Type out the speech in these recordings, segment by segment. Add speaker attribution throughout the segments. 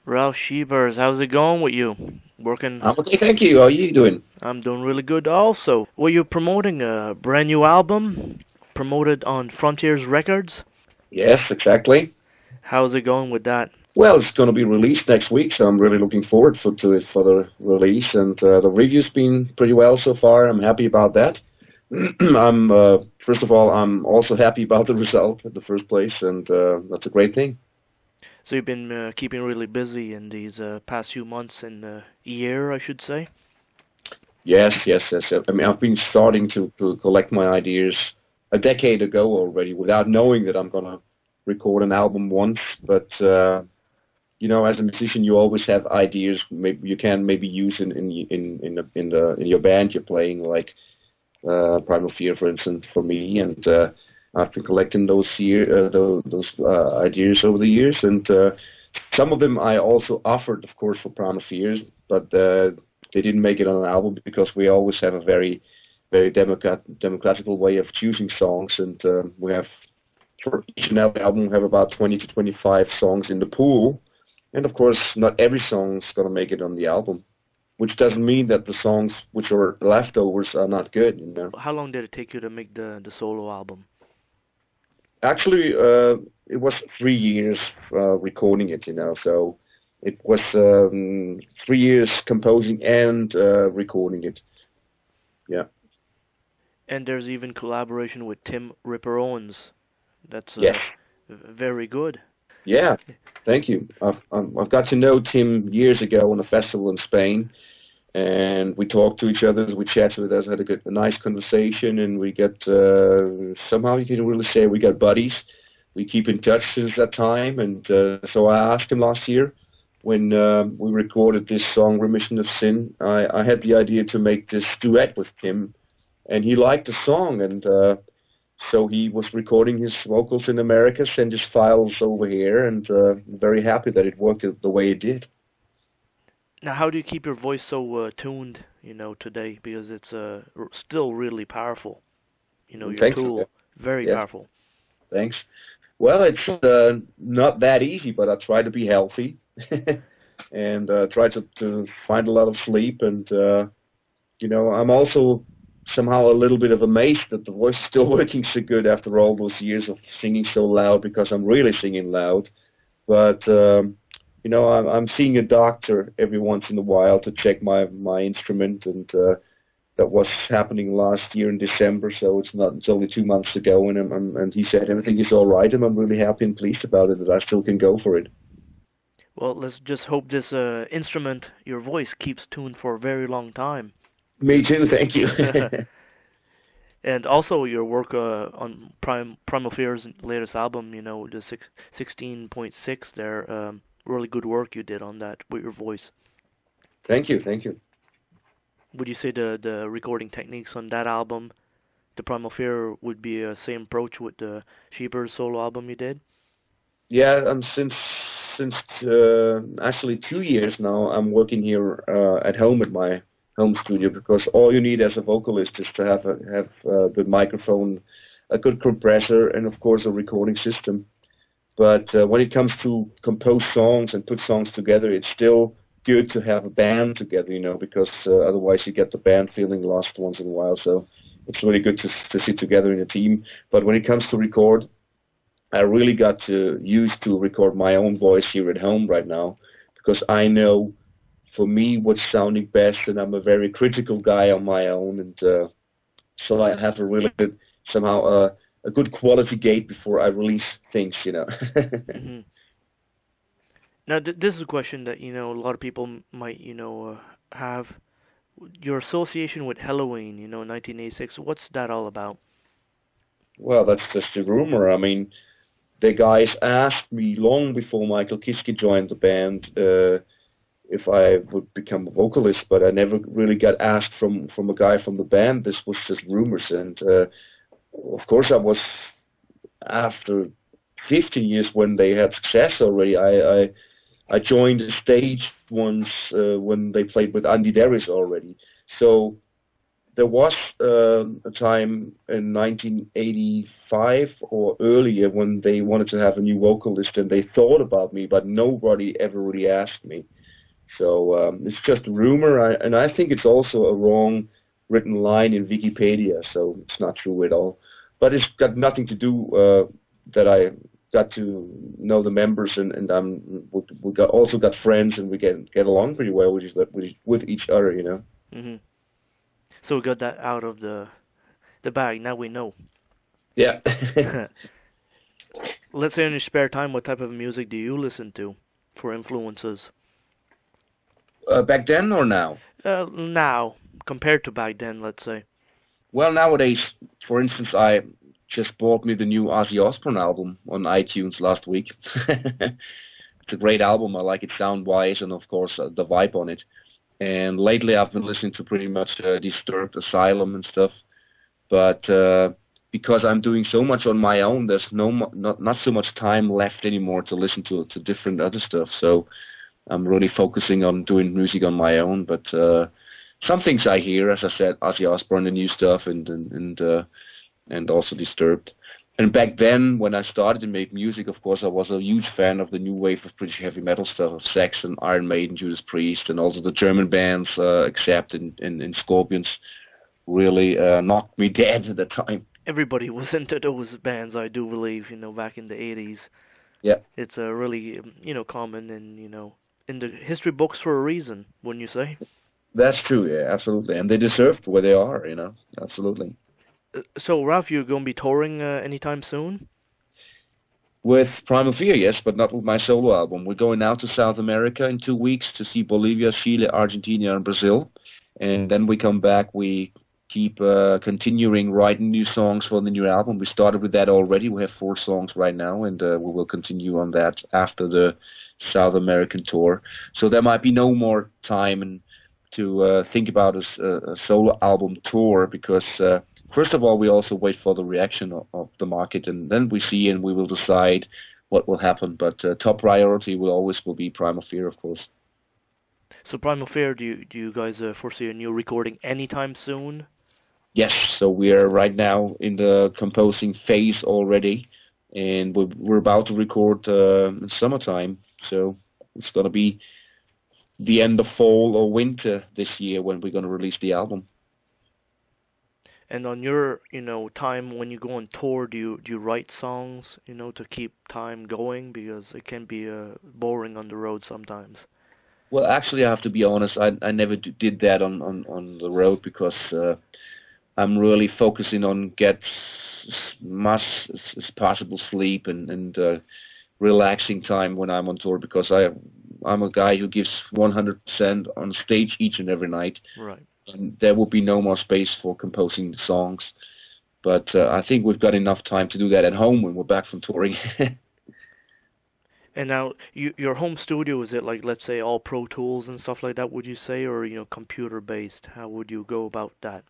Speaker 1: Ralf Scheepers, how's it going with you? Working?
Speaker 2: I'm okay, thank you. How are you doing?
Speaker 1: I'm doing really good also. Were you promoting a brand new album? Promoted on Frontiers Records?
Speaker 2: Yes, exactly.
Speaker 1: How's it going with that?
Speaker 2: Well, it's going to be released next week, so I'm really looking forward to it for the release. And the review's been pretty well so far. I'm happy about that. First of all, I'm also happy about the result in the first place, and that's a great thing.
Speaker 1: So you've been keeping really busy in these past few months and year, I should say?
Speaker 2: Yes. I mean, I've been starting to collect my ideas a decade ago already, without knowing that I'm going to record an album once. But you know, as a musician, you always have ideas. Maybe you can use in your band you're playing, like Primal Fear, for instance, for me, and I've been collecting those ideas over the years, and some of them I also offered, of course, for Primal Fear, but they didn't make it on an album because we always have a very democratical way of choosing songs, and we have, for each and every album, we have about 20 to 25 songs in the pool, and of course, not every song is going to make it on the album, which doesn't mean that the songs which are leftovers are not good. You know?
Speaker 1: How long did it take you to make the solo album?
Speaker 2: Actually, it was 3 years recording it, you know, so it was 3 years composing and recording it. Yeah.
Speaker 1: And there's even collaboration with Tim Ripper Owens. That's
Speaker 2: yes.
Speaker 1: Very good.
Speaker 2: Yeah, thank you. I've got to know Tim years ago on a festival in Spain, and we talked to each other, we chatted with us, had a nice conversation, and we got, somehow you can really say we got buddies. We keep in touch since that time, and so I asked him last year, when we recorded this song, Remission of Sin, I had the idea to make this duet with Tim, and he liked the song, and so he was recording his vocals in America, sent his files over here, and very happy that it worked the way it did.
Speaker 1: Now, how do you keep your voice so tuned, you know, today? Because it's still really powerful. You know, your tool, very powerful.
Speaker 2: Thanks. Well, it's not that easy, but I try to be healthy and try to find a lot of sleep. And, you know, I'm also somehow a little bit of amazed that the voice is still working so good after all those years of singing so loud, because I'm really singing loud. But you know, I'm seeing a doctor every once in a while to check my instrument, and that was happening last year in December, so it's only 2 months ago, and he said everything is all right, and I'm really happy and pleased about it that I still can go for it.
Speaker 1: Well, let's just hope this instrument, your voice, keeps tuned for a very long time.
Speaker 2: Me too, thank you.
Speaker 1: And also your work on Primal Fear's latest album, you know, the 16.6 there. Really good work you did on that with your voice.
Speaker 2: Thank you.
Speaker 1: Would you say the recording techniques on that album, the Primal Fear, would be the same approach with the Scheepers solo album you did?
Speaker 2: Yeah, and since actually 2 years now, I'm working here at home at my home studio, because all you need as a vocalist is to have a good microphone, a good compressor, and of course a recording system. But when it comes to compose songs and put songs together, it's still good to have a band together, you know, because otherwise you get the band feeling lost once in a while. So it's really good to sit together in a team. But when it comes to record, I really got used to record my own voice here at home right now, because I know for me what's sounding best, and I'm a very critical guy on my own, and so I have a really good, somehow a good quality gate before I release things, you know.
Speaker 1: Mm-hmm. Now, this is a question that, you know, a lot of people might, you know, have. Your association with Helloween, you know, 1986, what's that all about?
Speaker 2: Well, that's just a rumor. I mean, the guys asked me long before Michael Kiske joined the band if I would become a vocalist, but I never really got asked from a guy from the band. This was just rumors, and of course I was, after 15 years when they had success already, I joined the stage once when they played with Andy Darius already. So there was a time in 1985 or earlier when they wanted to have a new vocalist, and they thought about me, but nobody ever really asked me. So it's just a rumor, and I think it's also a wrong written line in Wikipedia, so it's not true at all. But it's got nothing to do that I got to know the members, and we also got friends, and we get along pretty well with each other, you know.
Speaker 1: Mm-hmm. So we got that out of the bag. Now we know.
Speaker 2: Yeah.
Speaker 1: Let's say in your spare time, what type of music do you listen to for influences?
Speaker 2: Back then or now?
Speaker 1: Now, compared to back then, let's say.
Speaker 2: Well, nowadays, for instance, I just bought me the new Ozzy Osbourne album on iTunes last week. It's a great album. I like it sound-wise and, of course, the vibe on it. And lately I've been listening to pretty much Disturbed, Asylum and stuff. But because I'm doing so much on my own, there's not so much time left anymore to listen to different other stuff. So I'm really focusing on doing music on my own. But some things I hear, as I said, Ozzy Osbourne, the new stuff, and also Disturbed. And back then, when I started to make music, of course, I was a huge fan of the new wave of British heavy metal stuff, of Saxon, Iron Maiden, Judas Priest, and also the German bands, Accept and Scorpions, really knocked me dead at the time.
Speaker 1: Everybody was into those bands, I do believe, back in the 80s.
Speaker 2: Yeah.
Speaker 1: It's a really, common and, in the history books for a reason, wouldn't you say?
Speaker 2: That's true, yeah, absolutely. And they deserve where they are, absolutely.
Speaker 1: So, Ralf, you're going to be touring anytime soon?
Speaker 2: With Primal Fear, yes, but not with my solo album. We're going out to South America in 2 weeks to see Bolivia, Chile, Argentina, and Brazil. And then we come back, we keep continuing writing new songs for the new album. We started with that already. We have 4 songs right now, and we will continue on that after the South American tour. So there might be no more time to think about a solo album tour because... first of all, we also wait for the reaction of the market, and then we see and we will decide what will happen. But top priority will be Primal Fear, of course.
Speaker 1: So Primal Fear, do you guys foresee a new recording anytime soon?
Speaker 2: Yes, so we are right now in the composing phase already, and we're about to record in summertime. So it's going to be the end of fall or winter this year when we're going to release the album.
Speaker 1: And on your, time when you go on tour, do you write songs, to keep time going? Because it can be boring on the road sometimes.
Speaker 2: Well, actually, I have to be honest. I never did that on the road because I'm really focusing on get as much as possible sleep and relaxing time when I'm on tour because I'm a guy who gives 100% on stage each and every night.
Speaker 1: Right.
Speaker 2: And there will be no more space for composing songs. But I think we've got enough time to do that at home when we're back from touring.
Speaker 1: And now, your home studio, is it like, let's say, all Pro Tools and stuff like that, would you say, or, computer-based? How would you go about that?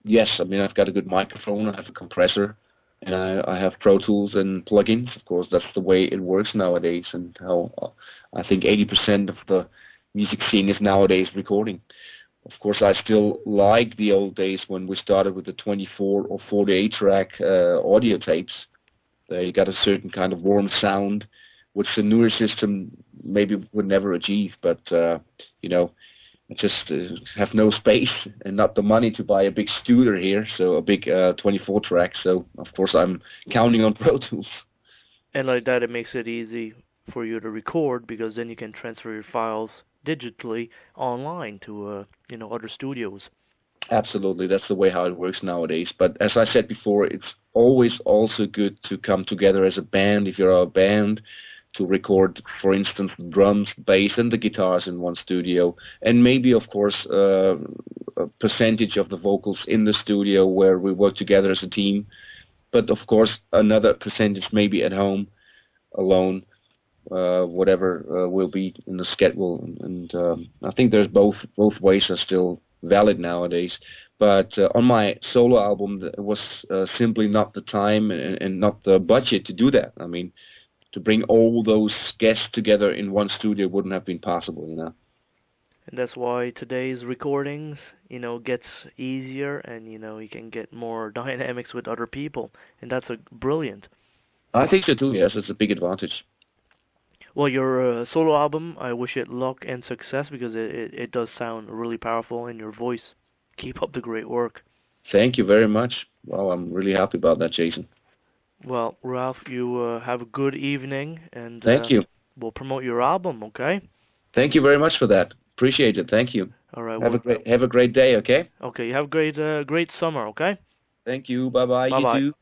Speaker 2: Yes, I mean, I've got a good microphone, I have a compressor, and I have Pro Tools and plugins. Of course, that's the way it works nowadays, and how I think 80% of the music scene is nowadays recording. Of course, I still like the old days when we started with the 24 or 48 track audio tapes. They got a certain kind of warm sound, which the newer system maybe would never achieve. But, I just have no space and not the money to buy a big studio here, so a big 24 track. So, of course, I'm counting on Pro Tools.
Speaker 1: And like that, it makes it easy for you to record because then you can transfer your files digitally online to other studios.
Speaker 2: Absolutely, that's the way how it works nowadays. But as I said before, it's always also good to come together as a band. If you're a band, to record, for instance, the drums, bass, and the guitars in one studio, and maybe, of course, a percentage of the vocals in the studio where we work together as a team. But of course, another percentage maybe at home, alone. Whatever will be in the schedule, and I think there's both ways are still valid nowadays. But on my solo album, it was simply not the time and not the budget to do that. I mean, to bring all those guests together in one studio wouldn't have been possible,
Speaker 1: And that's why today's recordings, gets easier, and you can get more dynamics with other people, and that's brilliant.
Speaker 2: I think so too. Yes, it's a big advantage.
Speaker 1: Well, your solo album, I wish it luck and success because it does sound really powerful in your voice. Keep up the great work.
Speaker 2: Thank you very much. Well, I'm really happy about that, Jason.
Speaker 1: Well, Ralf, you have a good evening, and
Speaker 2: thank you.
Speaker 1: We'll promote your album, okay?
Speaker 2: Thank you very much for that. Appreciate it. Thank you.
Speaker 1: All right.
Speaker 2: Have a great day, okay?
Speaker 1: Okay, you have a great summer, okay?
Speaker 2: Thank you. Bye-bye.
Speaker 1: Bye-bye.
Speaker 2: You too.